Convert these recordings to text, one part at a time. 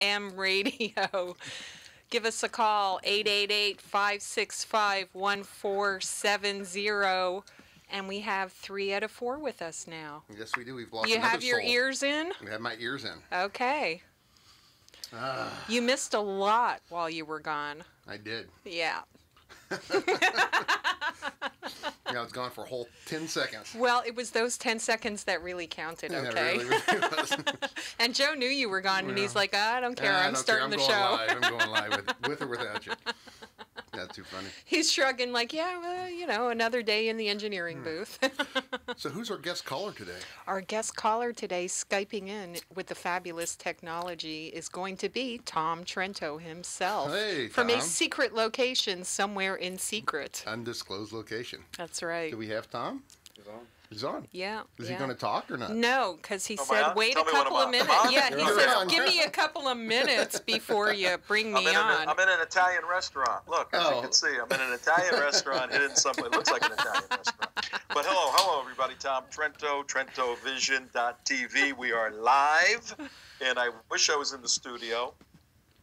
AM radio. Give us a call, 888-565-1470. And we have 3 out of 4 with us now. Yes, we do. We've lost You another have your soul. ears in? I have my ears in. Okay. You missed a lot while you were gone. I did. Yeah. I was gone for a whole 10 seconds. Well, it was those 10 seconds that really counted, okay? Yeah, it really was. And Joe knew you were gone, and he's like, I don't care. I'm I don't starting care. the show. I'm going live with or without you. That's too funny. He's shrugging like, yeah, well, you know, another day in the engineering booth. So who's our guest caller today? Our guest caller today, Skyping in with the fabulous technology, is going to be Tom Trento himself. Hey, From a Tom. secret location somewhere in secret. Undisclosed location. That's right. Do we have Tom? He's on. He's on. Yeah. Is he going to talk or not? No, because he Am I said, on? wait Tell a me when couple I'm of on. minutes. I'm on? Yeah, he You're said, on. give me a couple of minutes before you bring me on. I'm in an Italian restaurant. Look, as you can see, I'm in an Italian restaurant hidden somewhere. It looks like an Italian restaurant. But hello, everybody. Tom Trento, TrentoVision.tv. We are live, and I wish I was in the studio.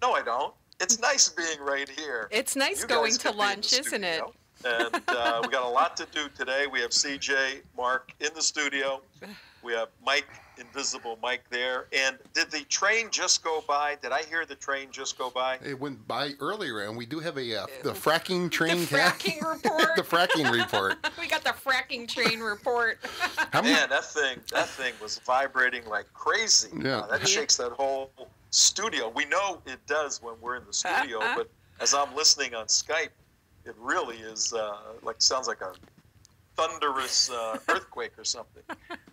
No, I don't. It's nice being right here. It's nice You going guys to could be in the lunch, isn't it? studio. And we got a lot to do today. We have CJ, Mark in the studio. We have Mike, Invisible Mike there. And did the train just go by? Did I hear the train just go by? It went by earlier, and we do have a the fracking train. The fracking report. The fracking report. We got the fracking train report. Man, that thing was vibrating like crazy. Yeah. That shakes that whole studio. We know it does when we're in the studio, but as I'm listening on Skype, it really is sounds like a thunderous earthquake or something.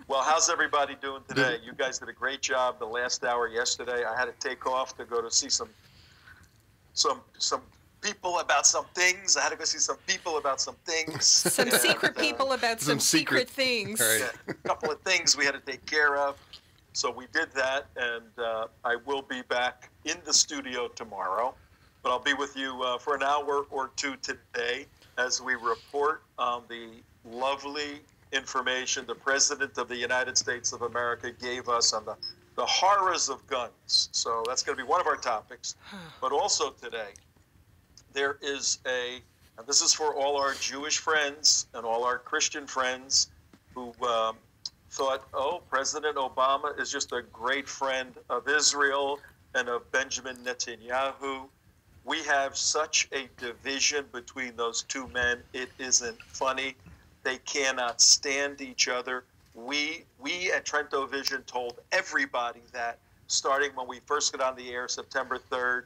Well, how's everybody doing today? You guys did a great job the last hour yesterday. I had to take off to go to see some people about some things. I had to go see some people about some things. Some secret people about some secret things. Right. Yeah, a couple of things we had to take care of. So we did that, and I will be back in the studio tomorrow. But I'll be with you for an hour or two today as we report on the lovely information the President of the United States of America gave us on the horrors of guns. So that's going to be one of our topics. But also today, there is and this is for all our Jewish friends and all our Christian friends who thought, oh, President Obama is just a great friend of Israel and of Benjamin Netanyahu. We have such a division between those two men. It isn't funny. They cannot stand each other. We at Trento Vision told everybody that starting when we first got on the air, September 3rd,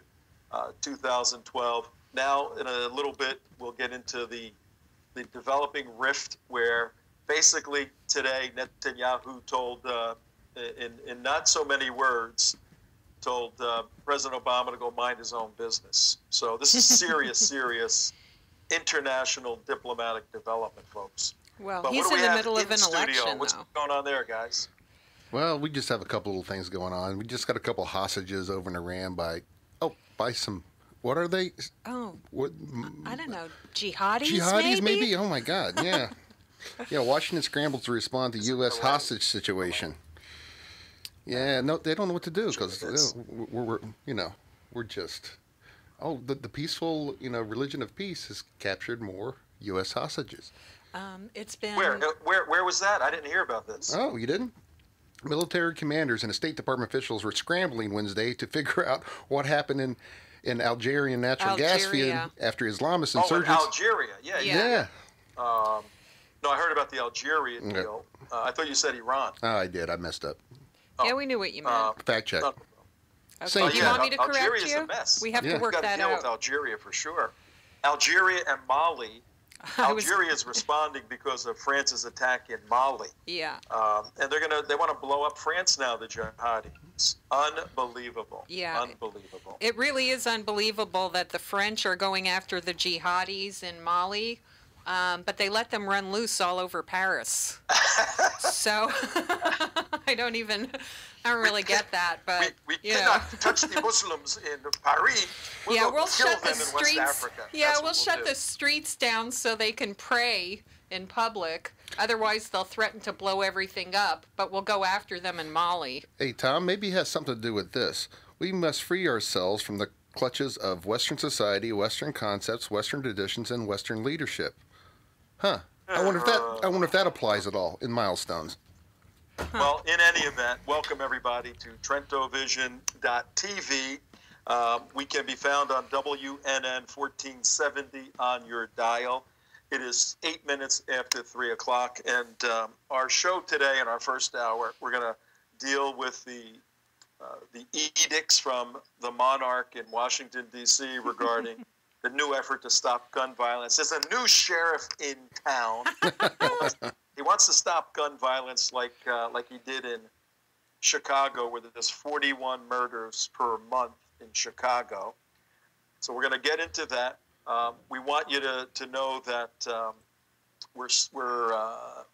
2012. Now, in a little bit, we'll get into the developing rift where basically today Netanyahu told, in not so many words, told President Obama to go mind his own business. So this is serious international diplomatic development, folks. Well, But he's what do in we the have middle in of an studio? election, What's though. going on there, guys? Well, we just have a couple little things going on. We just got a couple hostages over in Iran by some. What are they? Oh, What? I don't know. Jihadis, Jihadis, maybe? Oh my God! Yeah, yeah. Washington scrambles to respond to U.S. correct? hostage situation. Yeah, no, they don't know what to do because we're just. Oh, the peaceful religion of peace has captured more U.S. hostages. It's been... Where was that? I didn't hear about this. Oh, you didn't? Military commanders and State Department officials were scrambling Wednesday to figure out what happened in Algerian natural gas field after Islamist insurgents. Oh, in Algeria. Yeah. Yeah. No, I heard about the Algeria deal. I thought you said Iran. Oh, I did. I messed up. Yeah, we knew what you meant. Fact check. no. Okay. Same Do you thing. want me to correct Algeria's you? a mess. We have Yeah. to work We've got that to deal with out. Algeria for sure. Algeria and Mali. Algeria is responding because of France's attack in Mali. Yeah. And they want to blow up France now, the jihadis. Unbelievable. Yeah. Unbelievable. It really is unbelievable that the French are going after the jihadis in Mali, but they let them run loose all over Paris. So I don't really get that, but we you know. cannot touch the Muslims in Paris. Yeah, We'll we'll kill shut the them in West streets. Africa. Yeah, That's we'll what shut do. the streets down so they can pray in public. Otherwise, they'll threaten to blow everything up. But we'll go after them in Mali. Hey, Tom, maybe it has something to do with this. We must free ourselves from the clutches of Western society, Western concepts, Western traditions, and Western leadership. Huh. I wonder if that applies at all in Milestones. Well, in any event, welcome everybody to TrentoVision.tv. We can be found on WNN 1470 on your dial. It is 8 minutes after 3 o'clock, and our show today in our first hour, we're going to deal with the edicts from the monarch in Washington, D.C. regarding the new effort to stop gun violence. There's a new sheriff in town. He wants to stop gun violence like he did in Chicago, where there's 41 murders per month in Chicago. So we're going to get into that. We want you to know that we're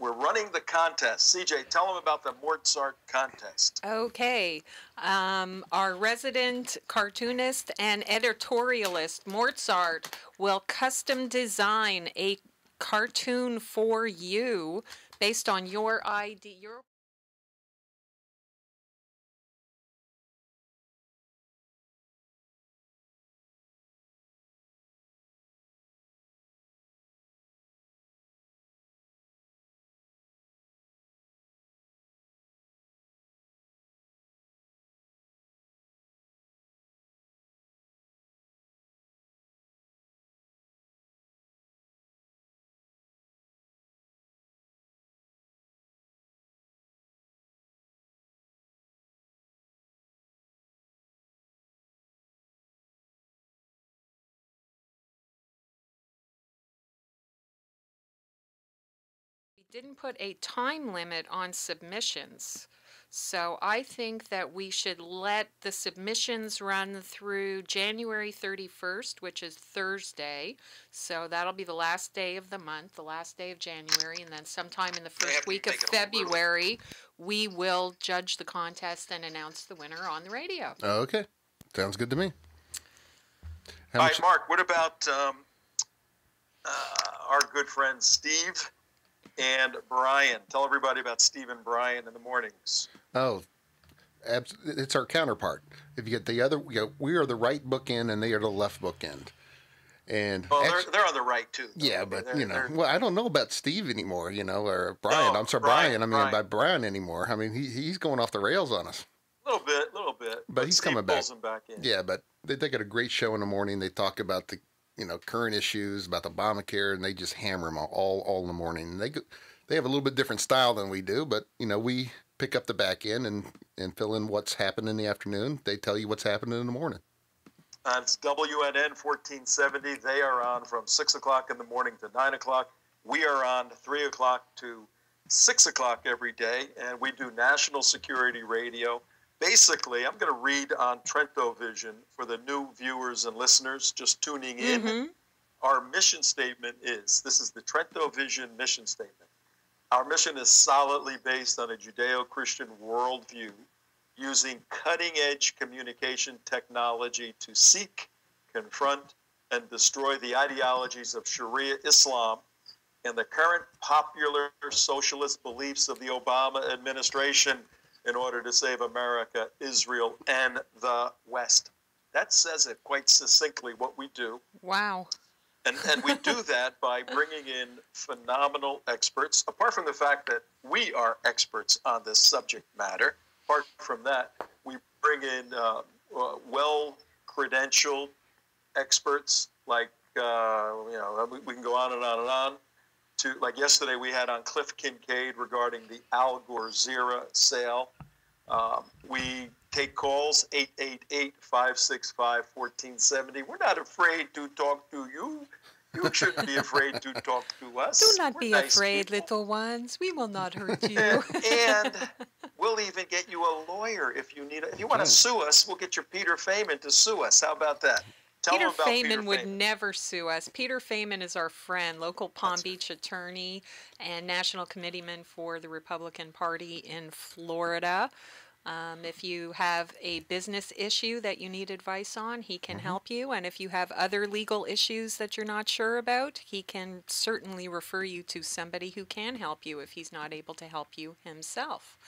running the contest. CJ, tell them about the Mozart contest. Okay. Our resident cartoonist and editorialist, Mozart, will custom design a cartoon for you based on your ID. We didn't put a time limit on submissions. So I think that we should let the submissions run through January 31st, which is Thursday. So that'll be the last day of the month, the last day of January, and then sometime in the first week of February, we will judge the contest and announce the winner on the radio. Okay. Sounds good to me. All right, Mark, what about our good friends Steve and Brian? Tell everybody about Steve and Brian in the mornings. Oh, it's our counterpart. If you get the other, we are the right bookend and they are the left bookend. And they're on the right too. Though. Yeah, but well, I don't know about Steve anymore, or Brian. No, I'm sorry, Brian. I mean, about Brian anymore. I mean, he's going off the rails on us. A little bit. But he's Steve coming back. Him back in. Yeah, but they got a great show in the morning. They talk about the current issues, about the Obamacare, and they just hammer them all in the morning. And they have a little bit different style than we do, but we pick up the back end and fill in what's happened in the afternoon. They tell you what's happening in the morning. It's WNN 1470. They are on from 6 o'clock in the morning to 9 o'clock. We are on 3 o'clock to 6 o'clock every day, and we do national security radio. Basically, I'm going to read on Trento Vision for the new viewers and listeners just tuning in. Mm-hmm. Our mission statement is, this is the Trento Vision mission statement. Our mission is solidly based on a Judeo-Christian worldview, using cutting-edge communication technology to seek, confront, and destroy the ideologies of Sharia Islam and the current popular socialist beliefs of the Obama administration in order to save America, Israel, and the West. That says it quite succinctly what we do. Wow. And we do that by bringing in phenomenal experts. Apart from the fact that we are experts on this subject matter, apart from that, we bring in well-credentialed experts like, we can go on and on and on. Like yesterday, we had on Cliff Kincaid regarding the Al Gore-Zira sale. We take calls, 888-565-1470. We're not afraid to talk to you. You shouldn't be afraid to talk to us. Do not be afraid, little ones. We will not hurt you. And we'll even get you a lawyer if you need it. If you want to sue us, we'll get your Peter Feynman to sue us. How about that? Peter Feynman would never sue us. Peter Feynman is our friend, local Palm Beach attorney and national committeeman for the Republican Party in Florida. If you have a business issue that you need advice on, he can help you. And if you have other legal issues that you're not sure about, he can certainly refer you to somebody who can help you if he's not able to help you himself.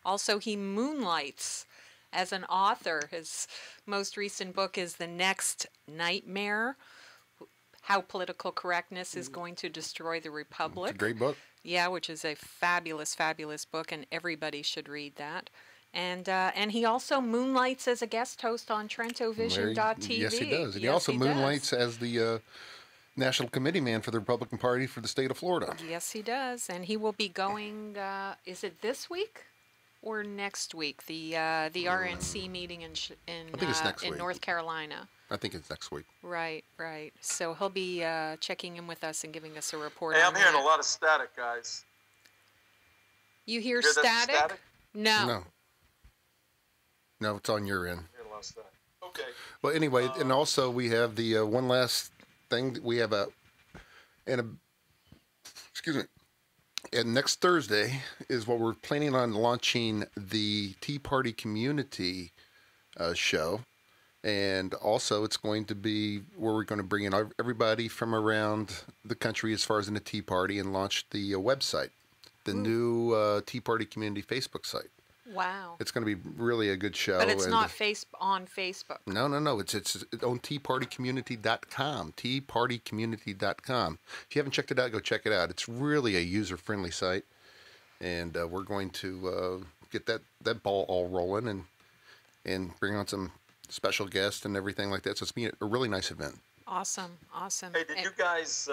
Also, he moonlights as an author. His most recent book is The Next Nightmare: How Political Correctness is Going to Destroy the It's Republic. a great book. Yeah, which is a fabulous, fabulous book, and everybody should read that. And he also moonlights as a guest host on TrentoVision.tv. Yes, he does. And he Yes, also he moonlights does. as the National Committee man for the Republican Party for the state of Florida. Yes, he does. And he will be going, is it this week or next week? The RNC meeting in I think it's next in week. North Carolina. I think it's next week. Right, right. So he'll be checking in with us and giving us a report. Hey, on I'm hearing that. a lot of static, guys. You hear Hear that static? static? No. No, it's on your end. I'm hearing a lot of static. Okay. Well, anyway, and also we have the one last thing. We have excuse me. And next Thursday is what we're planning on launching the Tea Party Community show. And also it's going to be where we're going to bring in everybody from around the country as far as in the Tea Party and launch the website, the new Tea Party Community Facebook site. Wow. It's going to be really a good show. But it's and not on Facebook. No. It's on teapartycommunity.com. Teapartycommunity.com. If you haven't checked it out, go check it out. It's really a user-friendly site, and we're going to get that ball all rolling and bring on some special guests and everything like that. So it's been a really nice event. Awesome, awesome. Hey, did you guys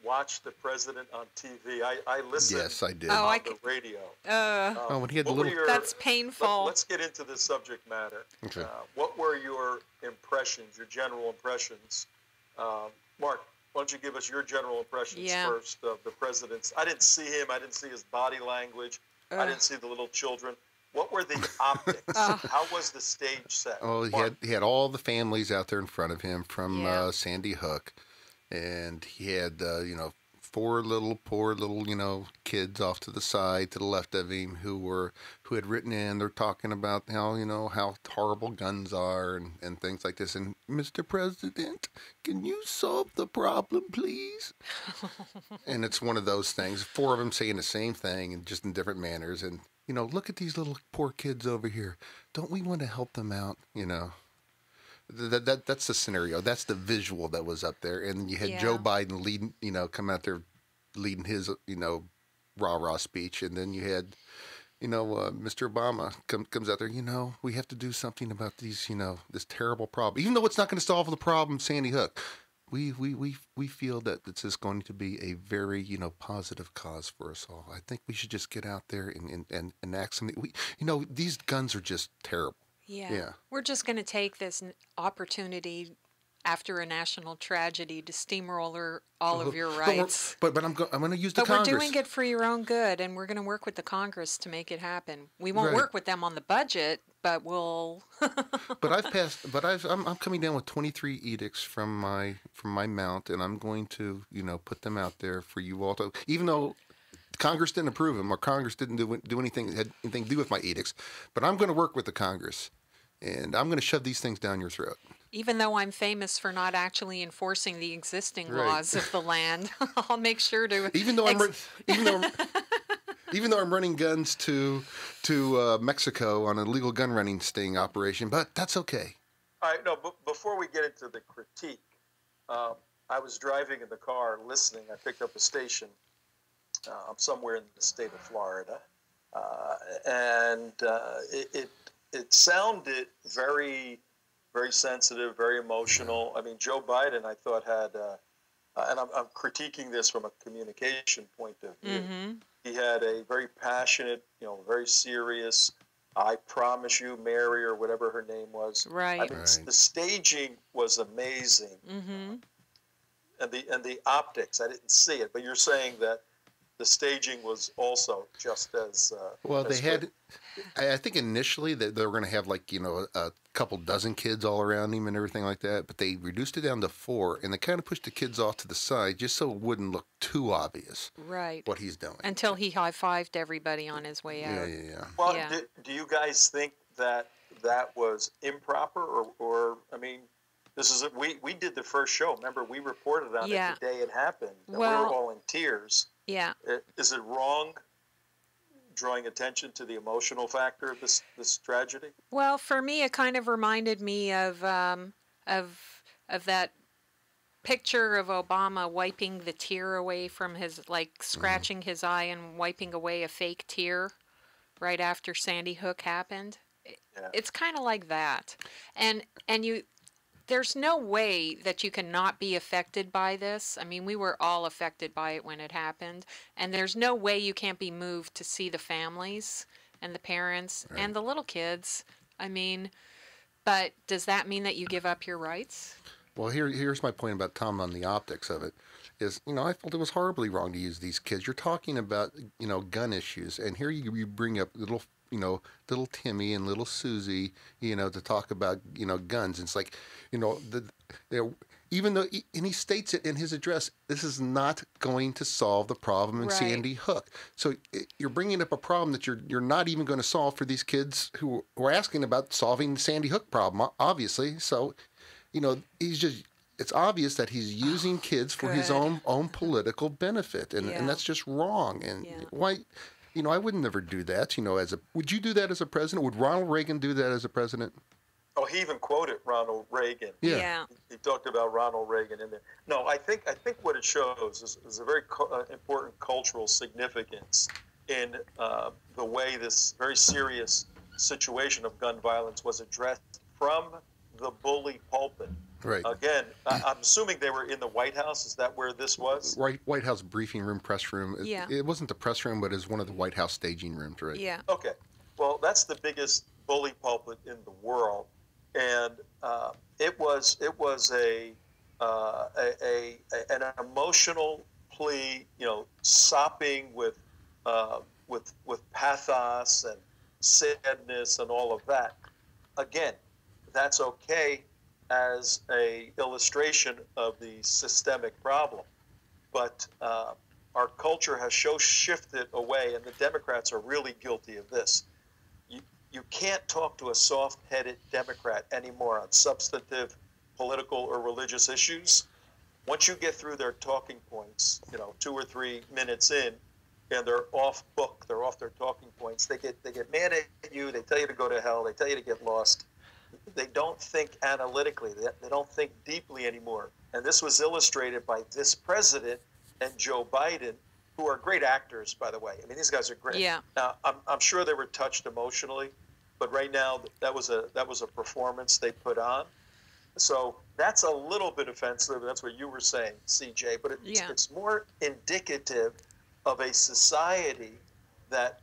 watch the president on TV? I listened. Yes, I did. On the radio. When he had the what were little. your- That's painful. Let's get into the subject matter. Okay. What were your impressions, your general impressions? Mark, why don't you give us your general impressions first of the president's? I didn't see him. I didn't see his body language. I didn't see the little children. What were the optics? How was the stage set? Oh, he had all the families out there in front of him from Yeah. Sandy Hook, and he had poor little kids off to the side to the left of him who had written in. They're talking about how horrible guns are and things like this. And Mr. President, can you solve the problem, please? And it's one of those things. Four of them saying the same thing and just in different manners. And look at these little poor kids over here. Don't we want to help them out? That's the scenario. That's the visual that was up there. And you had Joe Biden leading, come out there leading his, rah-rah speech. And then you had, Mr. Obama comes out there, we have to do something about these, this terrible problem. Even though it's not going to solve the problem, Sandy Hook. We feel that this is going to be a very, positive cause for us all. I think we should just get out there and enact something. These guns are just terrible. Yeah. We're just going to take this opportunity after a national tragedy to steamroller all of your rights. But I'm going to use the But Congress. we're doing it for your own good, and we're going to work with the Congress to make it happen. We won't Right. work with them on the budget, but we'll. I'm coming down with 23 edicts from my mount, and I'm going to put them out there for you all to. Even though Congress didn't approve them or Congress didn't do anything had anything to do with my edicts, but I'm going to work with the Congress, and I'm going to shove these things down your throat. Even though I'm famous for not actually enforcing the existing Right. laws of the land, I'll make sure to. Even though I'm running guns to Mexico on a legal gun running sting operation, but that's okay. All right, no, but before we get into the critique, I was driving in the car listening. I picked up a station. I'm somewhere in the state of Florida, and it sounded very, very sensitive, very emotional. I mean, Joe Biden, I thought had, and I'm critiquing this from a communication point of view. Mm-hmm. He had a very passionate, very serious. I promise you, Mary, or whatever her name was. Right. I mean, Right. the staging was amazing, Mm-hmm. and the optics. I didn't see it, but you're saying that the staging was also just as Well, as they had. good. I think initially they were going to have a couple dozen kids all around him and everything like that, but they reduced it down to 4, and they kind of pushed the kids off to the side just so it wouldn't look too obvious Right. what he's doing. Until he high-fived everybody on his way out. Yeah. Well, Yeah. do you guys think that was improper, or I mean, this is we did the first show. Remember, we reported on Yeah. it the day it happened, and we Well- were all in tears. Yeah. Is it wrong, drawing attention to the emotional factor of this tragedy? Well, for me, it kind of reminded me of that picture of Obama wiping the tear away from his, like scratching his eye and wiping away a fake tear right after Sandy Hook happened. Yeah. It's kind of like that, and you. There's no way that you cannot be affected by this. I mean, we were all affected by it when it happened, and there's no way you can't be moved to see the families and the parents and the little kids. I mean, but does that mean that you give up your rights? Well, here's my point about Tom on the optics of it. Is, I felt it was horribly wrong to use these kids. You're talking about, gun issues, and here you bring up little, little Timmy and little Susie, to talk about, guns. And it's like, even though, and he states it in his address, this is not going to solve the problem in Sandy Hook. So you're bringing up a problem that you're not even going to solve for these kids who are asking about solving the Sandy Hook problem, obviously. So, it's obvious that he's using kids for his own political benefit, and that's just wrong. And why, I would never do that. Would you do that as a president? Would Ronald Reagan do that as a president? Oh, he even quoted Ronald Reagan. Yeah. He talked about Ronald Reagan in there. No, I think what it shows is a very important cultural significance in the way this very serious situation of gun violence was addressed from the bully pulpit. Right. Again, I'm assuming they were in the White House. Is that where this was? Right, White House briefing room, press room. Yeah. It wasn't the press room, but it was one of the White House staging rooms, right? Yeah. Okay. Well, that's the biggest bully pulpit in the world, and it was an emotional plea, sopping with pathos and sadness and all of that. Again, that's okay as a illustration of the systemic problem, but our culture has shifted away, and the Democrats are really guilty of this. You can't talk to a soft-headed Democrat anymore on substantive political or religious issues. Once you get through their talking points, 2 or 3 minutes in, and they're off book, they're off their talking points, they get mad at you, they tell you to go to hell, they tell you to get lost. They don't think analytically, they don't think deeply anymore. And this was illustrated by this president and Joe Biden, who are great actors, by the way. I mean, these guys are great. Yeah. Now, I'm sure they were touched emotionally, but right now that was a performance they put on. So that's a little bit offensive. That's what you were saying, CJ. But it's more indicative of a society that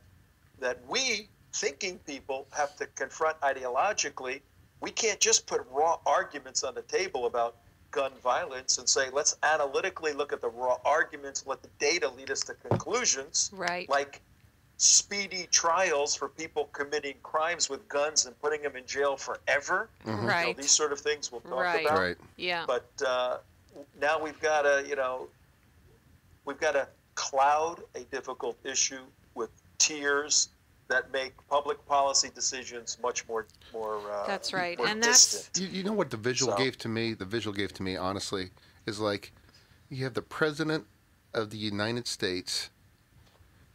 we thinking people have to confront ideologically. We can't just put raw arguments on the table about gun violence and say, let's analytically look at the raw arguments, let the data lead us to conclusions, Right. like speedy trials for people committing crimes with guns and putting them in jail forever. Mm-hmm. Right. These sort of things we'll talk Right. about. Right. Yeah. But now we've got to cloud a difficult issue with tears that make public policy decisions much more That's right. more And that's distant. You know what the visual So- gave to me? The visual gave to me, honestly, is like you have the president of the United States,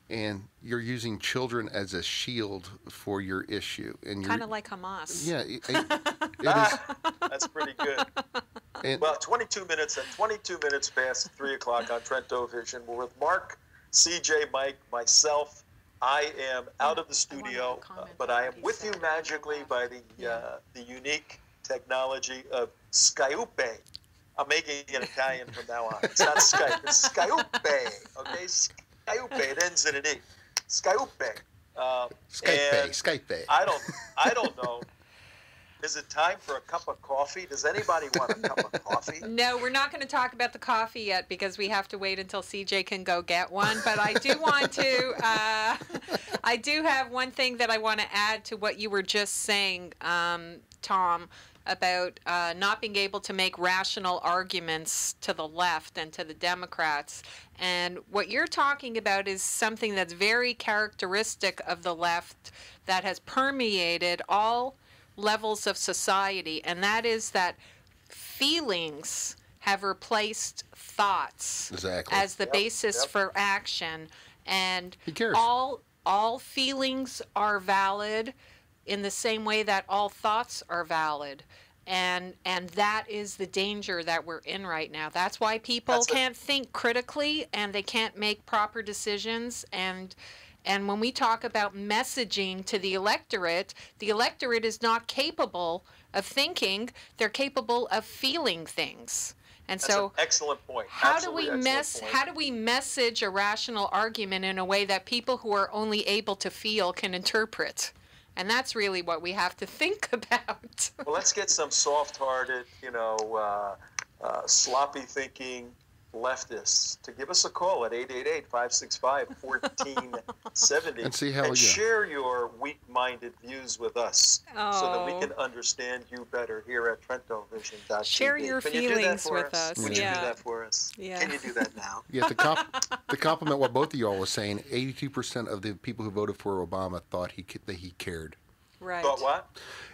and you're using children as a shield for your issue, and you're kind of like Hamas. yeah, it is. That's pretty good. And, Well, 22 minutes past 3 o'clock on Trento Vision. We're with Mark, CJ, Mike, myself. I am out of the studio, but I am with you magically by the unique technology of Skype. I'm making it Italian from now on. It's not Skype, it's Skype. Okay, Skype. It ends in an E. Skype. Skype. I don't know. Is it time for a cup of coffee? Does anybody want a cup of coffee? No, we're not going to talk about the coffee yet because we have to wait until CJ can go get one. But I do want to, I do have one thing that I want to add to what you were just saying, Tom, about not being able to make rational arguments to the left and to the Democrats. And what you're talking about is something that's very characteristic of the left that has permeated all levels of society, and that is that feelings have replaced thoughts Exactly. as the basis for action, and Who cares? all all feelings are valid in the same way that all thoughts are valid. And that is the danger that we're in right now. That's why people can't think critically and they can't make proper decisions. And when we talk about messaging to the electorate is not capable of thinking. They're capable of feeling things. And That's so an excellent point. how do we message a rational argument in a way that people who are only able to feel can interpret? And that's really what we have to think about. Well, let's get some soft-hearted, sloppy thinking leftists to give us a call at 888-565-1470 and see how and share your weak-minded views with us so that we can understand you better here at TrentoVision.tv. Share your feelings with us. Would you do that for us? Yeah. Can you do that now? Yeah, to compliment what both of y'all were saying, 82% of the people who voted for Obama thought that he cared. Right. Thought what?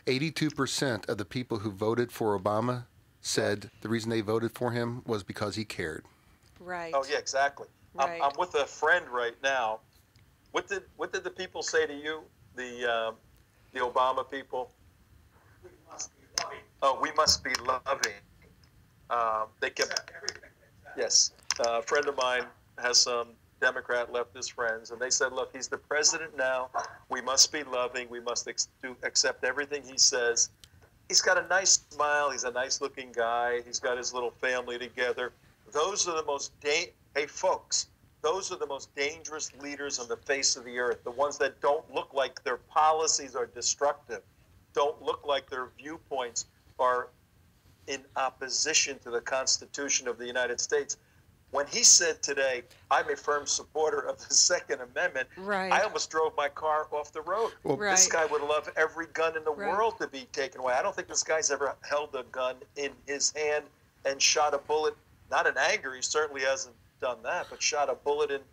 82% of the people who voted for Obama said the reason they voted for him was because he cared. Right. Oh yeah, exactly. Right. I'm with a friend right now. What did the people say to you? The Obama people? We must be loving. Oh, we must be loving. They kept. Yes, a friend of mine has some Democrat leftist friends, and they said, "Look, he's the president now. We must be loving. We must accept everything he says." He's got a nice smile. He's a nice-looking guy. He's got his little family together. Those are the most hey, folks. Those are the most dangerous leaders on the face of the earth. The ones that don't look like their policies are destructive, don't look like their viewpoints are in opposition to the Constitution of the United States. When he said today, "I'm a firm supporter of the Second Amendment," Right. I almost drove my car off the road. Well, This Right. guy would love every gun in the Right. world to be taken away. I don't think this guy's ever held a gun in his hand and shot a bullet, not in anger. He certainly hasn't done that, but shot a bullet in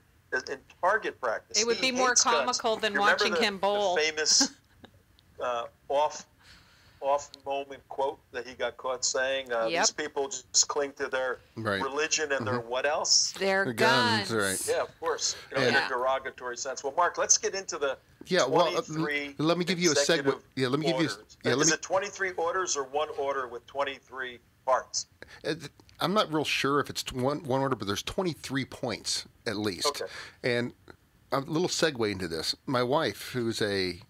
target practice. It would He be more hates guns. comical than You remember watching him bowl. The famous off-moment quote that he got caught saying, Yep. these people just cling to their Right. religion and their what else? Their The guns. guns, right. Yeah, of course. In Yeah. a derogatory sense. Well, Mark, let's get into the Yeah, well, 23 let me give you a segue. executive Yeah, let me give you. orders. Yeah, let Is me. it 23 orders or one order with 23 parts? I'm not real sure if it's one order, but there's 23 points at least. Okay. And a little segue into this. My wife, who's a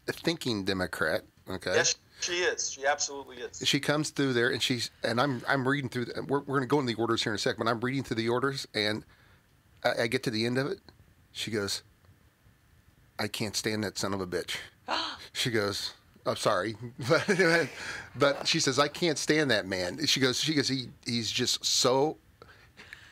thinking Democrat, okay. Yes, she is. She absolutely is. She comes through there, and I'm reading through. We're going to go into the orders here in a second, but I'm reading through the orders, and I get to the end of it. She goes, "I can't stand that son of a bitch." She goes, "I'm sorry," but she says, "I can't stand that man." She goes, he's just so.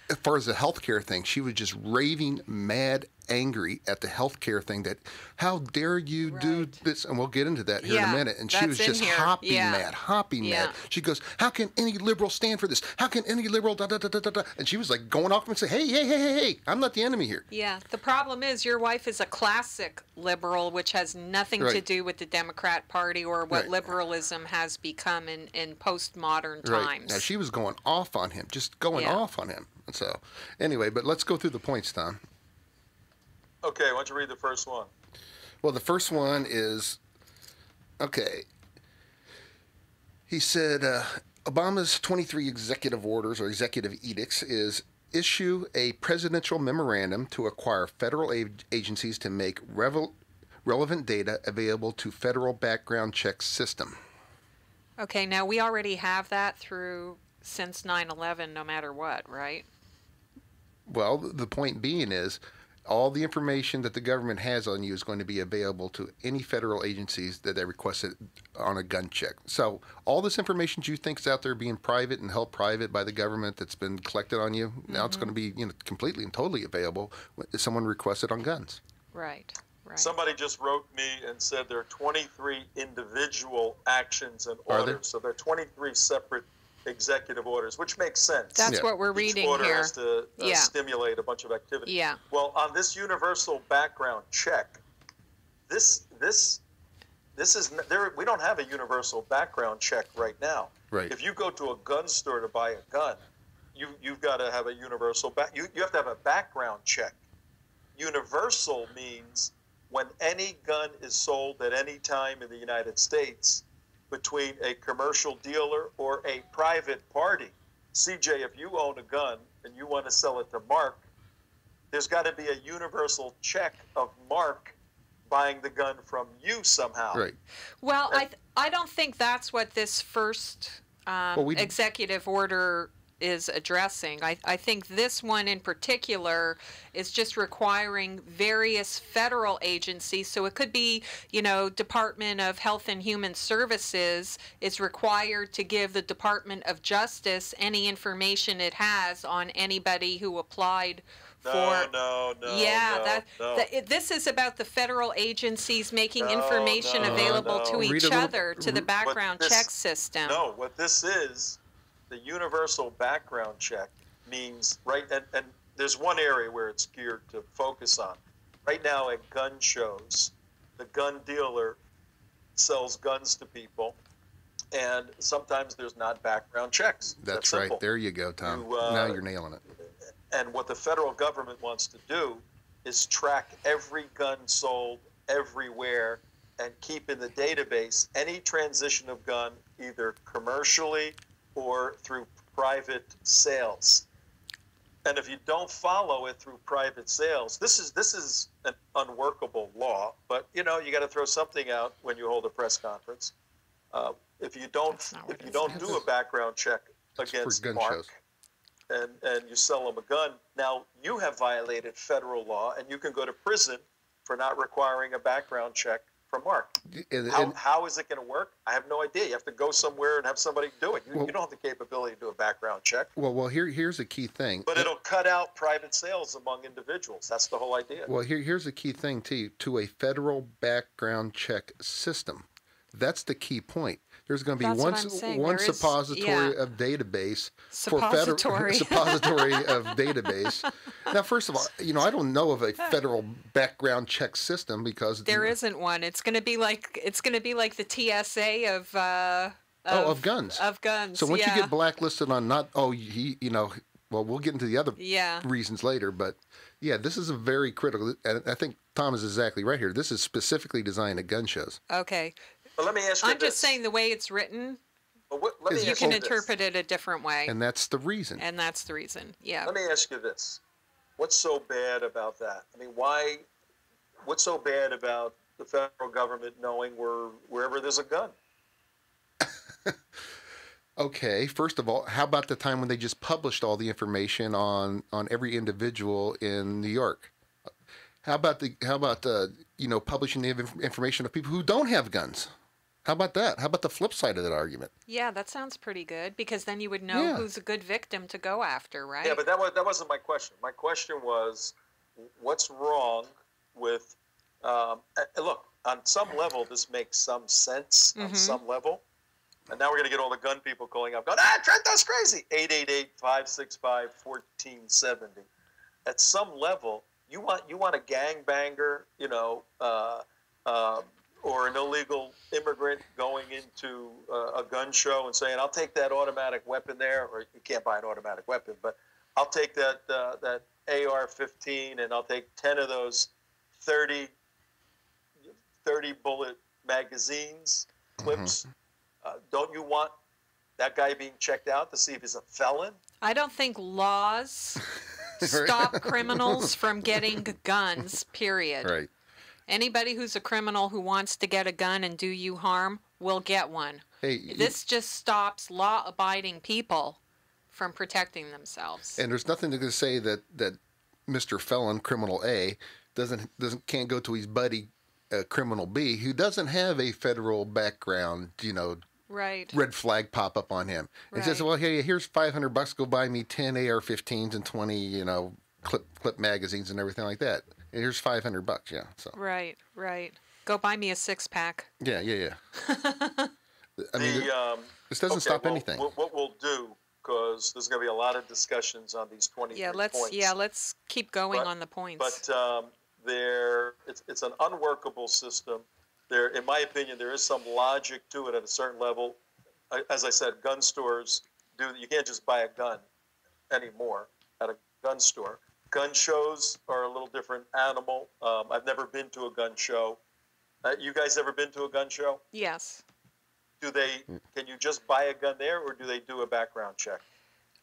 As far as the healthcare thing, she was just raving mad angry at the healthcare thing. That how dare you do Right. this? And we'll get into that here in Yeah, a minute. And she that's was in just here. hopping Yeah. mad. She goes, "How can any liberal stand for this? How can any liberal da da da da da da?" And she was like going off and saying, "Hey! I'm not the enemy here." Yeah, the problem is your wife is a classic liberal, which has nothing to Right. do with the Democrat Party or what Right. liberalism has become in postmodern Right. times. Now she was going off on him, just going Yeah. off on him. And so, anyway, but let's go through the points, Tom. Okay, why don't you read the first one? Well, the first one is, okay. He said Obama's 23 executive orders or executive edicts is issue a presidential memorandum to acquire federal agencies to make relevant data available to federal background check system. Okay, now we already have that through since 9/11, no matter what, right? Well, the point being is all the information that the government has on you is going to be available to any federal agencies that they request it on a gun check. So all this information you think is out there being private and held private by the government that's been collected on you, now it's going to be completely and totally available if someone requests it on guns. Right, right. Somebody just wrote me and said there are 23 individual actions and Are there? orders. So there are 23 separate executive orders, which makes sense. That's Yeah. what we're Each reading order here. has to Yeah. stimulate a bunch of activity. Yeah. Well, on this universal background check, this is there. We don't have a universal background check right now. Right. If you go to a gun store to buy a gun, you've got to have a universal you have to have a background check. Universal means when any gun is sold at any time in the United States between a commercial dealer or a private party. CJ, if you own a gun and you want to sell it to Mark, there's got to be a universal check of Mark buying the gun from you somehow. Right. Well, I don't think that's what this first executive order is addressing. I think this one in particular is just requiring various federal agencies. So it could be, Department of Health and Human Services is required to give the Department of Justice any information it has on anybody who applied for. No. This is about the federal agencies making information available to each other, to the background check system. No, what this is, the universal background check means, right, and there's one area where it's geared to focus on. Right now at gun shows, the gun dealer sells guns to people, and sometimes there's not background checks. That's right. There you go, Tom. Now you're nailing it. And what the federal government wants to do is track every gun sold everywhere and keep in the database any transition of gun, either commercially or through private sales. And if you don't follow it through private sales, this is an unworkable law, but you got to throw something out when you hold a press conference. If you don't do a background check against Mark shows. and you sell them a gun, now you have violated federal law and you can go to prison for not requiring a background check from Mark. How is it going to work? I have no idea. You have to go somewhere and have somebody do it. You don't have the capability to do a background check. Well, here's a key thing. But it'll cut out private sales among individuals. That's the whole idea. Well, here's a key thing, to a federal background check system. That's the key point. There's going to be one suppository of database for federal suppository of database. Now, first of all, I don't know of a federal background check system because there isn't one. It's going to be like the TSA of guns. Of guns. So once you get blacklisted on well, we'll get into the other reasons later, but yeah, this is a very critical. And I think Tom is exactly right here. This is specifically designed at gun shows. Okay. But let me ask you I'm just saying the way it's written, you can interpret it a different way. And that's the reason. Yeah. Let me ask you this. What's so bad about that? I mean, what's so bad about the federal government knowing wherever there's a gun? Okay, first of all, how about the time when they just published all the information on every individual in New York? How about publishing the information of people who don't have guns? How about that? How about the flip side of that argument? Yeah, that sounds pretty good, because then you would know who's a good victim to go after, right? Yeah, but that wasn't my question. My question was, what's wrong with? Look, on some level, this makes some sense. On some level, and now we're going to get all the gun people calling up, going, Trent, that's crazy. 888-565-1470. At some level, you want a gangbanger, or an illegal immigrant going into a gun show and saying, I'll take that automatic weapon there, or you can't buy an automatic weapon, but I'll take that AR-15 and I'll take 10 of those 30 bullet magazines, clips. Don't you want that guy being checked out to see if he's a felon? I don't think laws stop criminals from getting guns, period. Right. Anybody who's a criminal who wants to get a gun and do you harm will get one. This just stops law-abiding people from protecting themselves. And there's nothing to say that Mr. Felon, Criminal A, can't go to his buddy, Criminal B, who doesn't have a federal background, right, red flag pop up on him. And says, well, hey, here's $500. Go buy me 10 AR-15s and 20, clip magazines and everything like that. And here's $500. Yeah. So. Right. Go buy me a 6-pack. Yeah. I mean, this doesn't stop anything. What we'll do, because there's going to be a lot of discussions on these 23 points. Let's keep going on the points. But it's an unworkable system. There, in my opinion, there is some logic to it at a certain level. As I said, gun stores you can't just buy a gun anymore at a gun store. gun shows are a little different animal. I've never been to a gun show. You guys ever been to a gun show? Yes. Can you just buy a gun there, or do they do a background check?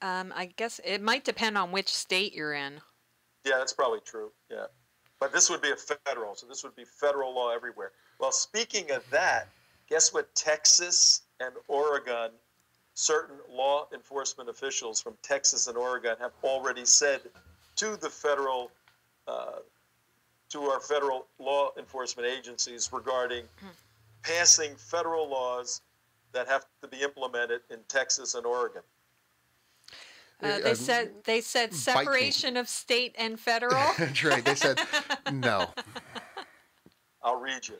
I guess it might depend on which state you're in. Yeah, that's probably true. Yeah. But this would be a federal, so this would be federal law everywhere. Well, speaking of that, guess what Texas and Oregon, certain law enforcement officials from Texas and Oregon have already said to the federal, to our federal law enforcement agencies regarding passing federal laws that have to be implemented in Texas and Oregon. They said separation of state and federal. That's right. They said no. I'll read you.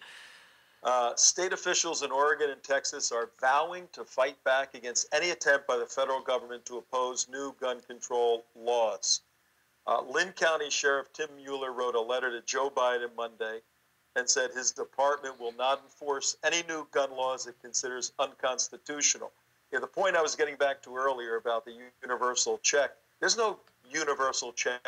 State officials in Oregon and Texas are vowing to fight back against any attempt by the federal government to oppose new gun control laws. Lynn County Sheriff Tim Mueller wrote a letter to Joe Biden Monday and said his department will not enforce any new gun laws it considers unconstitutional. Yeah, the point I was getting back to earlier about the universal check, there's no universal check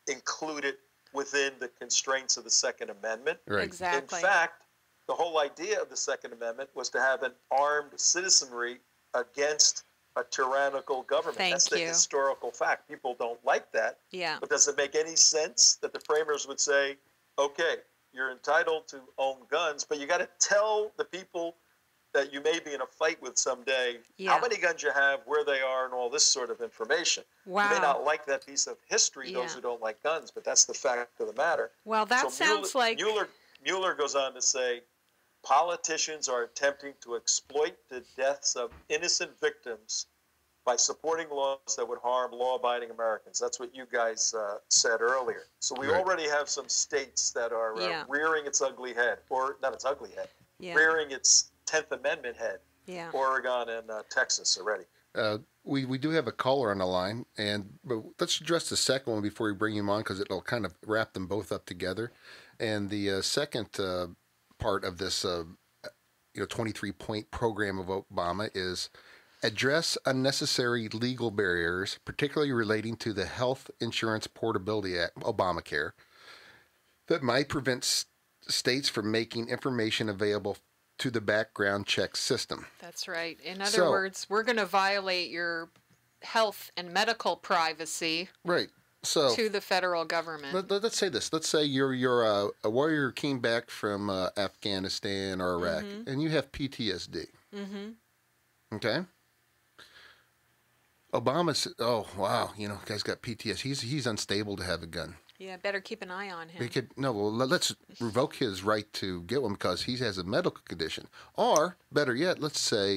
included within the constraints of the Second Amendment. Right. Exactly. In fact, the whole idea of the Second Amendment was to have an armed citizenry against a tyrannical government. That's the historical fact. People don't like that. Yeah. But does it make any sense that the framers would say, okay, you're entitled to own guns, but you got to tell the people that you may be in a fight with someday how many guns you have, where they are, and all this sort of information. Wow. You may not like that piece of history, those who don't like guns, but that's the fact of the matter. Well, that sounds like... Mueller goes on to say, politicians are attempting to exploit the deaths of innocent victims by supporting laws that would harm law-abiding Americans. That's what you guys said earlier. So we already have some states that are rearing its ugly head, or not its ugly head, rearing its 10th Amendment head. Yeah. Oregon and Texas already. We do have a caller on the line, but let's address the second one before we bring him on, because it'll kind of wrap them both up together. And the second part of this 23-point program of Obama is address unnecessary legal barriers, particularly relating to the Health Insurance Portability Act, Obamacare, that might prevent states from making information available to the background check system. That's right. In other words, we're going to violate your health and medical privacy. Right. So to the federal government. Let's say this. Let's say you're a warrior who came back from Afghanistan or Iraq, and you have PTSD. Mm-hmm. Okay. Obama said, "Oh wow, guy's got PTSD. He's unstable to have a gun." Yeah, better keep an eye on him. Let's revoke his right to get one because he has a medical condition. Or better yet, let's say,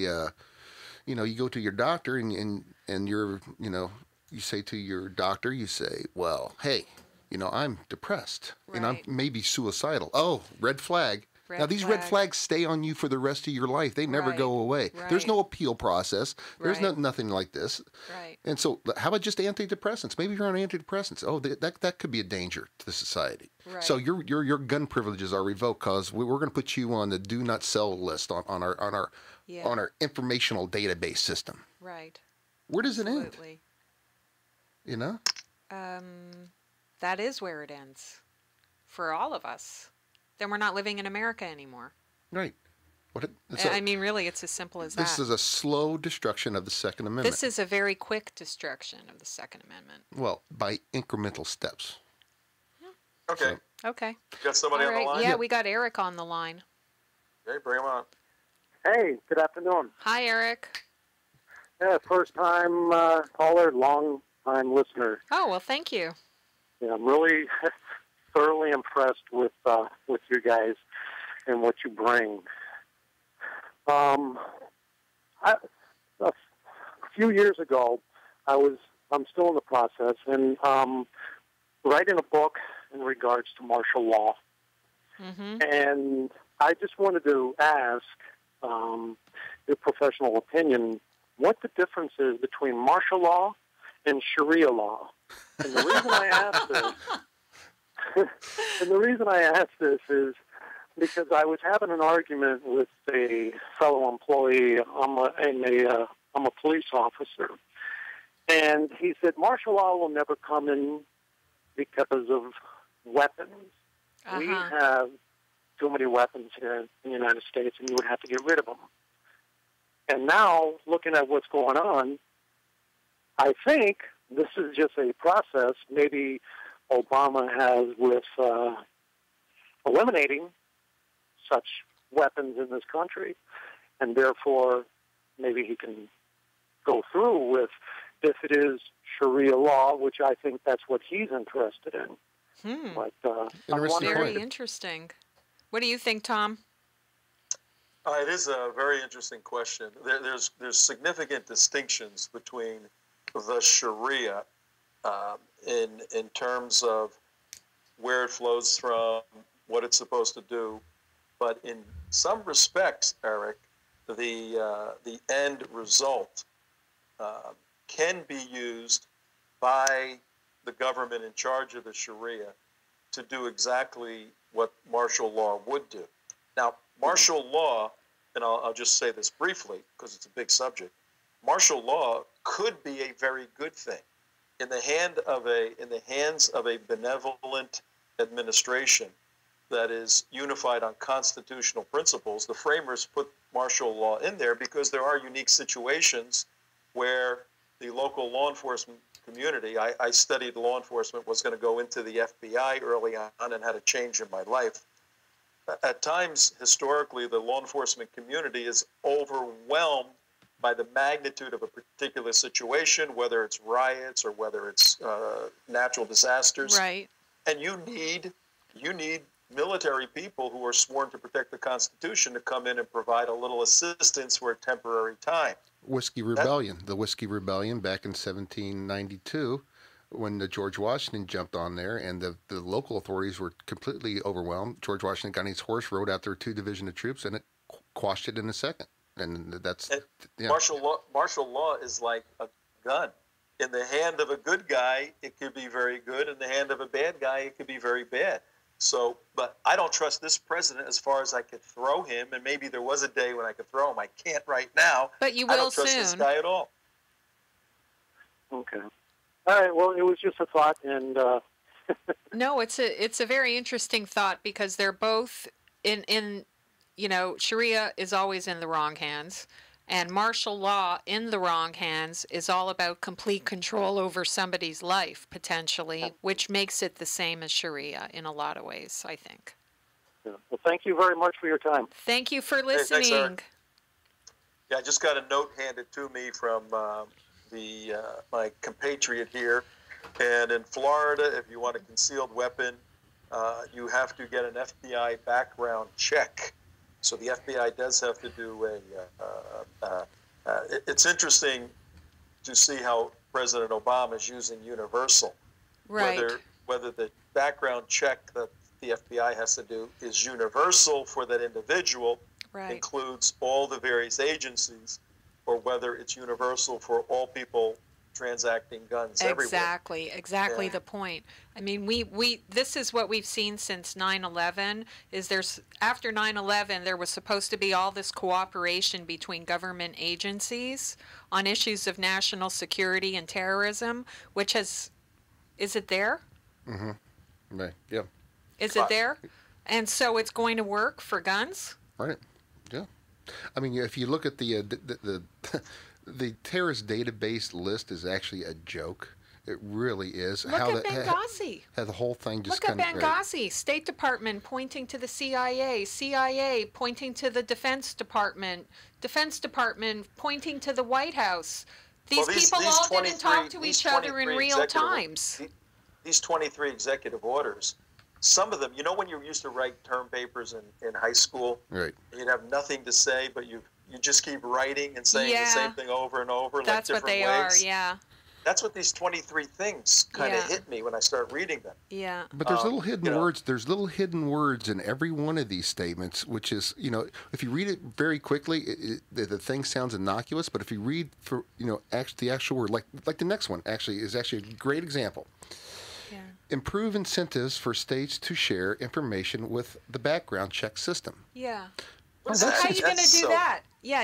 you go to your doctor and you're, you say to your doctor, you say, well, hey, I'm depressed and I'm maybe suicidal. Oh, red flag. Now, these red flags stay on you for the rest of your life. They never go away. Right. There's no appeal process. There's nothing like this. Right. And so how about just antidepressants? Maybe you're on antidepressants. Oh, that could be a danger to the society. Right. So your gun privileges are revoked because we're going to put you on the do not sell list on our informational database system. Right. Where does it end? That is where it ends for all of us. Then we're not living in America anymore. Right. Really, it's as simple as that. This is a slow destruction of the Second Amendment. This is a very quick destruction of the Second Amendment. Well, by incremental steps. Yeah. Okay. Okay. You got somebody on the line? Yeah, we got Eric on the line. Okay, bring him on. Hey, good afternoon. Hi, Eric. Yeah, first-time caller, long-time listener. Oh, well, thank you. Yeah, I'm really thoroughly impressed with you guys and what you bring. A few years ago, I'm still in the process and writing a book in regards to martial law. Mm-hmm. And I just wanted to ask your professional opinion what the difference is between martial law and Sharia law. And the reason I ask this is because I was having an argument with a fellow employee. I'm a police officer, and he said martial law will never come in because of weapons. We have too many weapons here in the United States, and you would have to get rid of them. And now, looking at what's going on, I think this is just a process maybe Obama has with eliminating such weapons in this country, and therefore maybe he can go through with, if it is Sharia law, which I think that's what he's interested in. But, very interesting. What do you think, Tom? It is a very interesting question. There's significant distinctions between the Sharia in terms of where it flows from, what it's supposed to do. But in some respects, Eric, the end result can be used by the government in charge of the Sharia to do exactly what martial law would do. Now, martial law, and I'll just say this briefly because it's a big subject, martial law could be a very good thing. In the hands of a benevolent administration that is unified on constitutional principles, the framers put martial law in there because there are unique situations where the local law enforcement community, I studied law enforcement, was going to go into the FBI early on and had a change in my life. At times, historically, the law enforcement community is overwhelmed by the magnitude of a particular situation, whether it's riots or whether it's natural disasters. Right. And you need military people who are sworn to protect the Constitution to come in and provide a little assistance for a temporary time. The Whiskey Rebellion back in 1792, when the George Washington jumped on there and the local authorities were completely overwhelmed. George Washington got on his horse, rode out there 2 divisions of troops, and it quashed it in a second. And martial law is like a gun. In the hand of a good guy, it could be very good. In the hand of a bad guy, it could be very bad. So, but I don't trust this president as far as I could throw him, and maybe there was a day when I could throw him. I can't right now. But you will soon. I don't trust this guy at all. Okay. All right. Well, it was just a thought, and no, it's a very interesting thought because they're both in Sharia is always in the wrong hands, and martial law in the wrong hands is all about complete control over somebody's life potentially, which makes it the same as Sharia in a lot of ways, I think. Yeah. Well, thank you very much for your time. Thank you for listening. Hey, thanks, Eric. Yeah, I just got a note handed to me from my compatriot here, and in Florida, if you want a concealed weapon, you have to get an FBI background check. So the FBI does have to do it's interesting to see how President Obama is using universal. Right. Whether the background check that the FBI has to do is universal for that individual, right, includes all the various agencies, or whether it's universal for all people transacting guns everywhere. Exactly the point. I mean, we this is what we've seen since 9/11 is after 9/11 there was supposed to be all this cooperation between government agencies on issues of national security and terrorism, which is it there? Mm-hmm. Right. Yeah. Is it there? And so it's going to work for guns? Right. Yeah. I mean, if you look at the terrorist database list is actually a joke. It really is. Look at Benghazi. How the whole thing just Look at Benghazi. Right. State Department pointing to the CIA. CIA pointing to the Defense Department. Defense Department pointing to the White House. These people all didn't talk to each other in real times. These 23 executive orders, some of them, when you used to write term papers in high school, right? You'd have nothing to say, but you just keep writing and saying the same thing over and over. That's like what they ways. Are, yeah. That's what these 23 things kind of hit me when I started reading them. Yeah. But there's little hidden words. There's little hidden words in every one of these statements, which is, if you read it very quickly, the thing sounds innocuous. But if you read for, the actual word, like the next one, is actually a great example. Yeah. Improve incentives for states to share information with the background check system. Yeah. How are you going to do that? Yeah,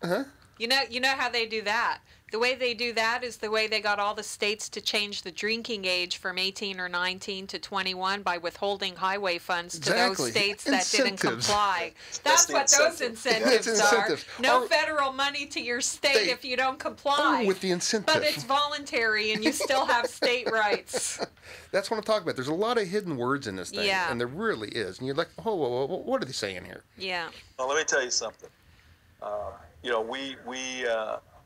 Uh-huh. You know how they do that. The way they do that is the way they got all the states to change the drinking age from 18 or 19 to 21 by withholding highway funds to those states that didn't comply. That's what those incentives are. No federal money to your state if you don't comply. With the incentive. But it's voluntary and you still have state rights. That's what I'm talking about. There's a lot of hidden words in this thing. Yeah. And there really is. And you're like, oh, whoa, what are they saying here? Yeah. Well, let me tell you something.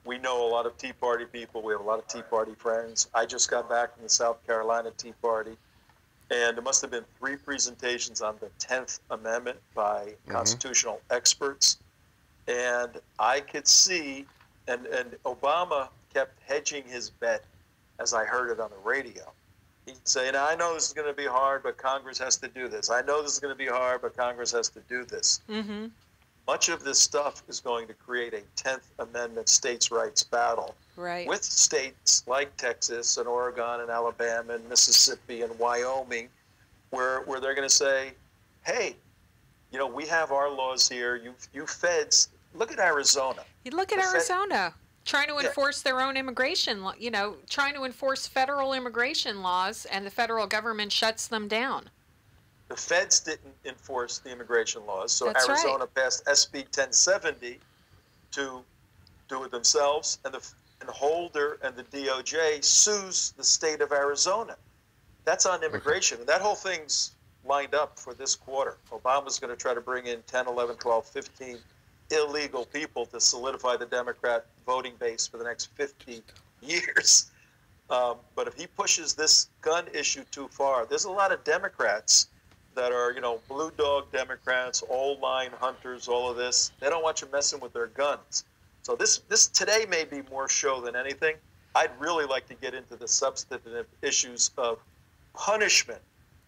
We know a lot of Tea Party people. We have a lot of Tea Party friends. I just got back from the South Carolina Tea Party, and there must have been 3 presentations on the 10th Amendment by constitutional experts. And I could see, and Obama kept hedging his bet as I heard it on the radio. He'd say, now, I know this is going to be hard, but Congress has to do this. I know this is going to be hard, but Congress has to do this. Mm-hmm. Much of this stuff is going to create a 10th Amendment states' rights battle with states like Texas and Oregon and Alabama and Mississippi and Wyoming where they're going to say, hey, we have our laws here. You feds, look at Arizona. You look at Arizona. Trying to enforce their own immigration, trying to enforce federal immigration laws, and the federal government shuts them down. The feds didn't enforce the immigration laws, so Arizona passed SB 1070 to do it themselves, and Holder and the DOJ sues the state of Arizona. That's on immigration, and that whole thing's lined up for this quarter. Obama's going to try to bring in 10, 11, 12, 15 illegal people to solidify the Democrat voting base for the next 50 years. But if he pushes this gun issue too far, there's a lot of Democrats that are, blue dog Democrats, old line hunters, all of this. They don't want you messing with their guns. So this today may be more show than anything. I'd really like to get into the substantive issues of punishment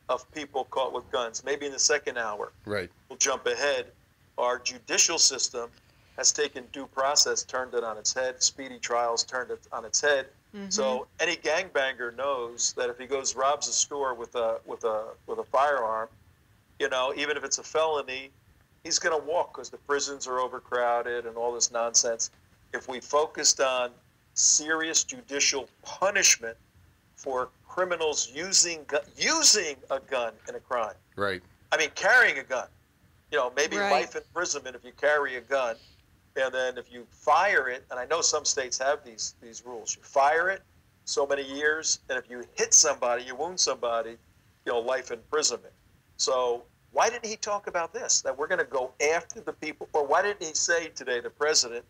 of people caught with guns. Maybe in the second hour. Right. We'll jump ahead. Our judicial system has taken due process, turned it on its head. Speedy trials turned it on its head. Mm-hmm. So any gangbanger knows that if he goes robs a store with a firearm, even if it's a felony, he's going to walk because the prisons are overcrowded and all this nonsense. If we focused on serious judicial punishment for criminals using a gun in a crime, right? I mean, carrying a gun, maybe life imprisonment if you carry a gun. And then if you fire it, and I know some states have these rules, you fire it so many years, and if you hit somebody, you wound somebody, life imprisonment. So why didn't he talk about this, that we're going to go after the people? Or why didn't he say today, the president,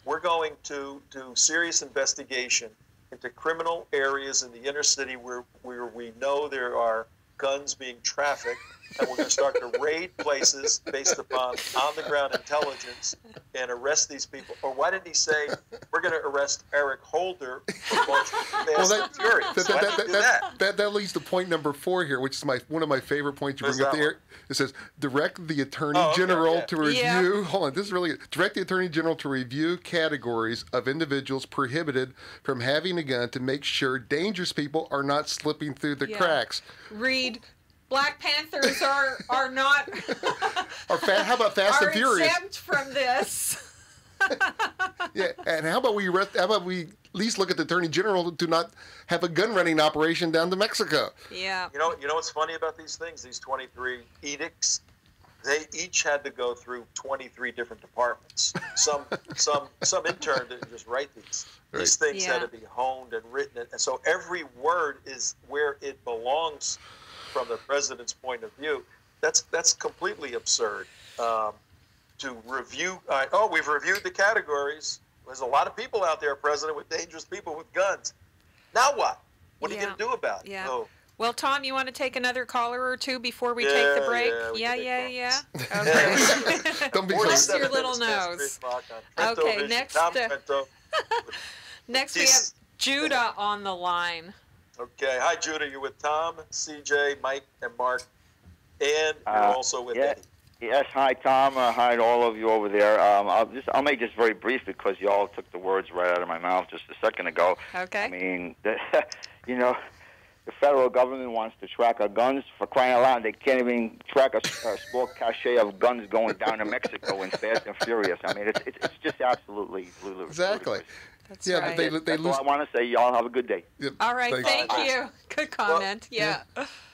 we're going to do serious investigation into criminal areas in the inner city where we know there are guns being trafficked, and we're going to start to raid places based upon on-the-ground intelligence and arrest these people? Or why didn't he say, we're going to arrest Eric Holder for Fast and Furious? That leads to point number 4 here, which is one of my favorite points you bring up there. It says, direct the Attorney General to review, hold on, this is really good. Direct the Attorney General to review categories of individuals prohibited from having a gun to make sure dangerous people are not slipping through the cracks. Read, Black Panthers are not. How about Fast and Furious? Are exempt from this. Yeah, and how about we at least look at the Attorney General to not have a gun running operation down to Mexico? Yeah. You know what's funny about these things? These 23 edicts, they each had to go through 23 different departments. Some intern didn't just write these. Right. These things had to be honed and written, and so every word is where it belongs from the president's point of view. That's completely absurd. To review, we've reviewed the categories. There's a lot of people out there, President, with dangerous people with guns. Now what? What are you going to do about it? Yeah. Oh. Well, Tom, you want to take another caller or two before we take the break? Yeah. Okay. Don't be Bless your little nose. Okay, next we have Judah on the line. Okay. Hi, Judah. You're with Tom, CJ, Mike, and Mark. And you're also with Eddie. Yes, hi, Tom. Hi to all of you over there. I'll make this very brief because you all took the words right out of my mouth just a second ago. Okay. I mean, the federal government wants to track our guns. For crying out loud, they can't even track a small cache of guns going down to Mexico in Fast and Furious. I mean, it's just absolutely ludicrous. Exactly. That's Yeah, right. they That's lose. all I want to say. Y'all have a good day. Yeah, All right, thanks. thank you. Good comment. Yeah.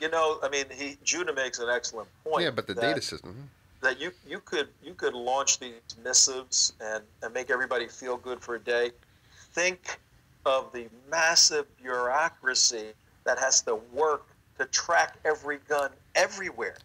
You know, I mean, Judah makes an excellent point. Yeah, but the data system. That you could launch these missives and make everybody feel good for a day. Think of the massive bureaucracy that has to work to track every gun everywhere.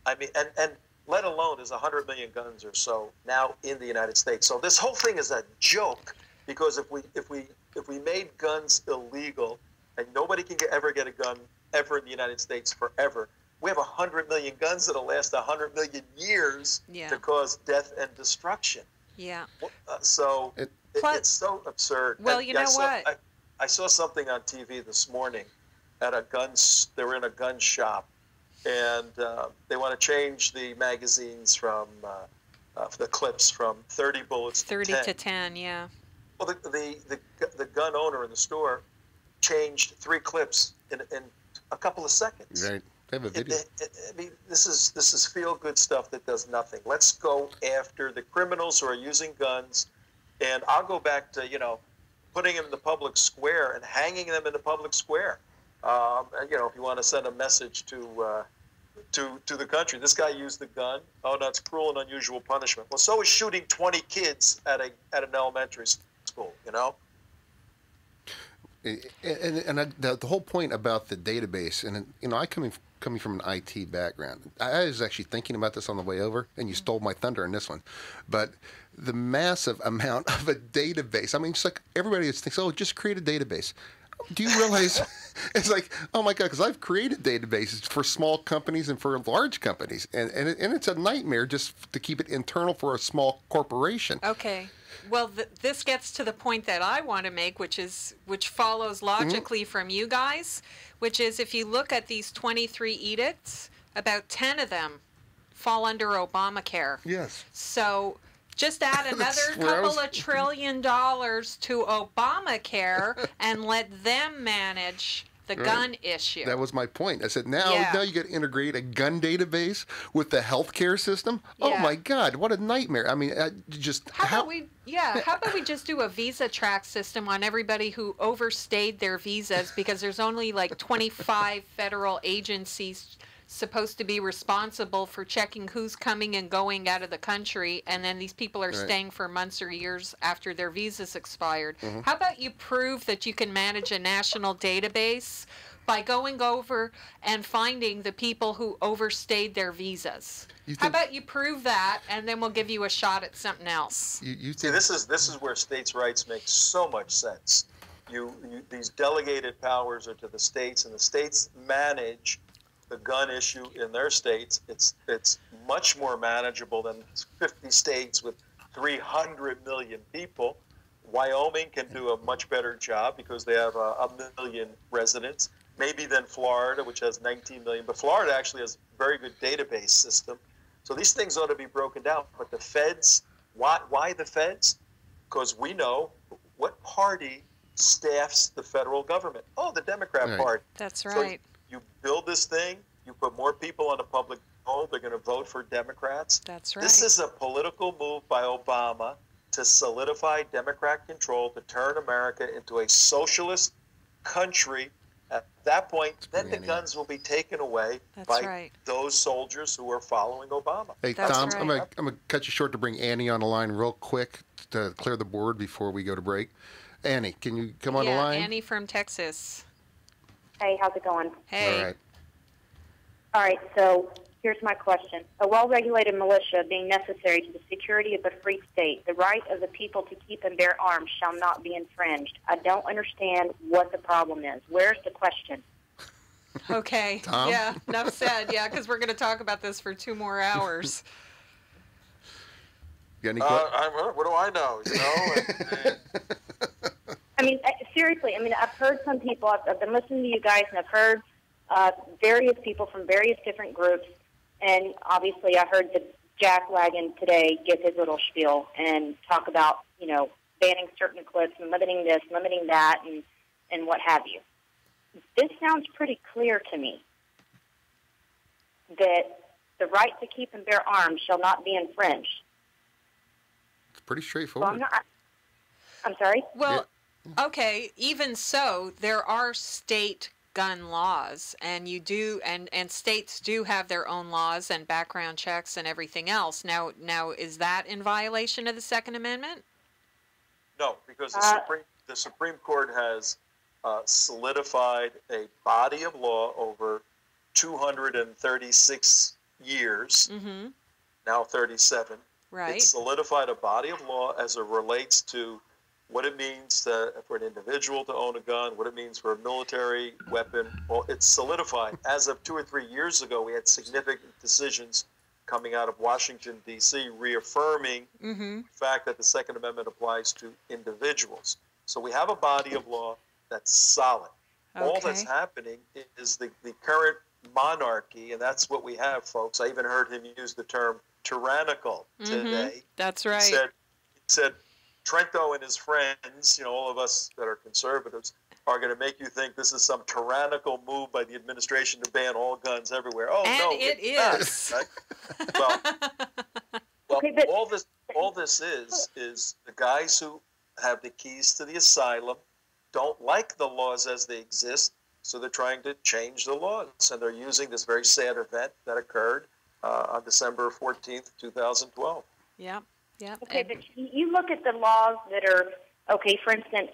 I mean, and let alone there's 100 million guns or so now in the United States. So this whole thing is a joke, because if we made guns illegal and nobody can ever get a gun ever in the United States forever, we have 100 million guns that'll last 100 million years to cause death and destruction. Yeah. So it's so absurd. Well, you know what? I saw something on TV this morning at they were in a gun shop, and they want to change the magazines from the clips from 30 bullets 30 to 10. to 10, yeah. Well, the gun owner in the store changed 3 clips in a couple of seconds. Right. They have a video. I mean, this is feel-good stuff that does nothing. Let's go after the criminals who are using guns, and I'll go back to putting them in the public square and hanging them in the public square. If you want to send a message to the country, this guy used the gun. Oh, that's cruel and unusual punishment. Well, so is shooting 20 kids at an elementary school. And the whole point about the database, and I coming from an IT background, I was actually thinking about this on the way over, and you stole my thunder in this one. But the massive amount of a database, I mean, it's like everybody thinks, oh, just create a database. Do you realize it's like, oh my God, because I've created databases for small companies and for large companies, and it's a nightmare just to keep it internal for a small corporation. Okay. Well, this gets to the point that I want to make, which follows logically from you guys, which is if you look at these 23 edicts, about 10 of them fall under Obamacare. Yes. So just add another couple of $1 trillion to Obamacare and let them manage the gun issue. That was my point. I said, now you got to integrate a gun database with the healthcare system. Yeah. Oh my God, what a nightmare! I mean, how about we just do a visa track system on everybody who overstayed their visas, because there's only like 25 federal agencies supposed to be responsible for checking who's coming and going out of the country, and then these people are staying for months or years after their visas expired. How about you prove that you can manage a national database by going over and finding the people who overstayed their visas? How about you prove that, and then we'll give you a shot at something else? See, this is where states' rights make so much sense. These delegated powers are to the states, and the states manage the gun issue in their states. It's much more manageable than 50 states with 300 million people. Wyoming can do a much better job because they have a million residents, maybe than Florida, which has 19 million. But Florida actually has a very good database system. So these things ought to be broken down. But the feds, why the feds? Because we know what party staffs the federal government. Oh, the Democrat Party. That's right. So you build this thing, you put more people on the public poll, they're going to vote for Democrats. That's right. This is a political move by Obama to solidify Democrat control, to turn America into a socialist country. At that point, then the guns will be taken away by those soldiers who are following Obama. Hey, Tom, I'm going to cut you short to bring Annie on the line real quick to clear the board before we go to break. Annie, can you come on the line? Yeah, Annie from Texas. Hey, how's it going? Hey. All right. All right, so here's my question. A well-regulated militia being necessary to the security of a free state, the right of the people to keep and bear arms shall not be infringed. I don't understand what the problem is. Where's the question? Okay. Tom? Yeah, enough said. Yeah, because we're going to talk about this for 2 more hours. You got any what do I know? I mean, seriously, I've heard some people, I've been listening to you guys, and I've heard various people from various different groups, and obviously I heard the Jack Wagon today give his little spiel and talk about, banning certain clips and limiting this, limiting that, and what have you. This sounds pretty clear to me that the right to keep and bear arms shall not be infringed. It's pretty straightforward. So I'm sorry? Well, okay, even so, there are state gun laws, and and states do have their own laws and background checks and everything else. Now, is that in violation of the Second Amendment? No, because the Supreme Court has solidified a body of law over 236 years, now 37. Right. It solidified a body of law as it relates to what it means for an individual to own a gun, what it means for a military weapon. Well, it's solidified. As of 2 or 3 years ago, we had significant decisions coming out of Washington, D.C., reaffirming the fact that the Second Amendment applies to individuals. So we have a body of law that's solid. Okay. All that's happening is the current monarchy, and that's what we have, folks. I even heard him use the term tyrannical today. That's right. He said Trento and his friends, all of us that are conservatives, are going to make you think this is some tyrannical move by the administration to ban all guns everywhere. Oh, and no, it is. Not, right? Well, Okay, but all this is the guys who have the keys to the asylum don't like the laws as they exist, so they're trying to change the laws, and they're using this very sad event that occurred on December 14th, 2012. Yeah. Okay, but you look at the laws that are, okay, for instance,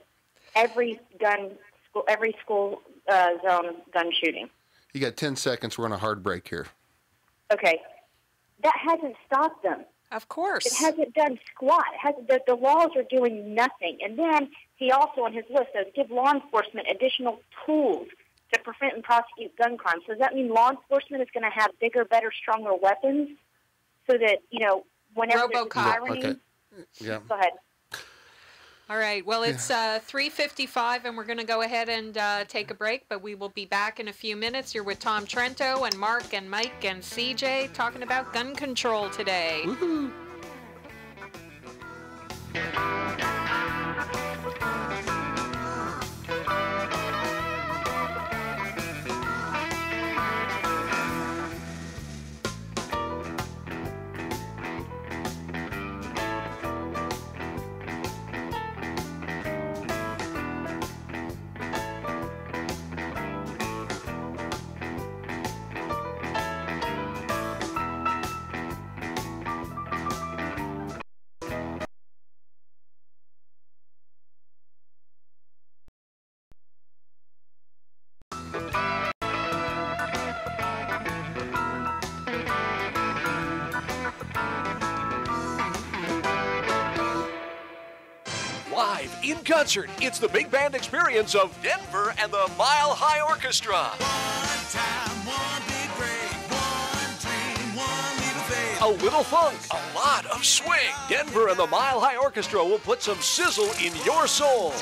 every school zone gun shooting. You got 10 seconds. We're on a hard break here. Okay. That hasn't stopped them. Of course. It hasn't done squat. The laws are doing nothing. And then he also on his list says give law enforcement additional tools to prevent and prosecute gun crimes. So does that mean law enforcement is going to have bigger, better, stronger weapons so that, whenever there's a tyranny? Okay. Yeah. Go ahead. All right. Well, it's 3:55, and we're going to go ahead and take a break, but we will be back in a few minutes. You're with Tom Trento and Mark and Mike and CJ talking about gun control today. Woohoo. Live in concert, it's the big band experience of Denver and the Mile High Orchestra. One time, one big break, one dream, one little faith. A little funk, a lot of swing. Denver and the Mile High Orchestra will put some sizzle in your soul.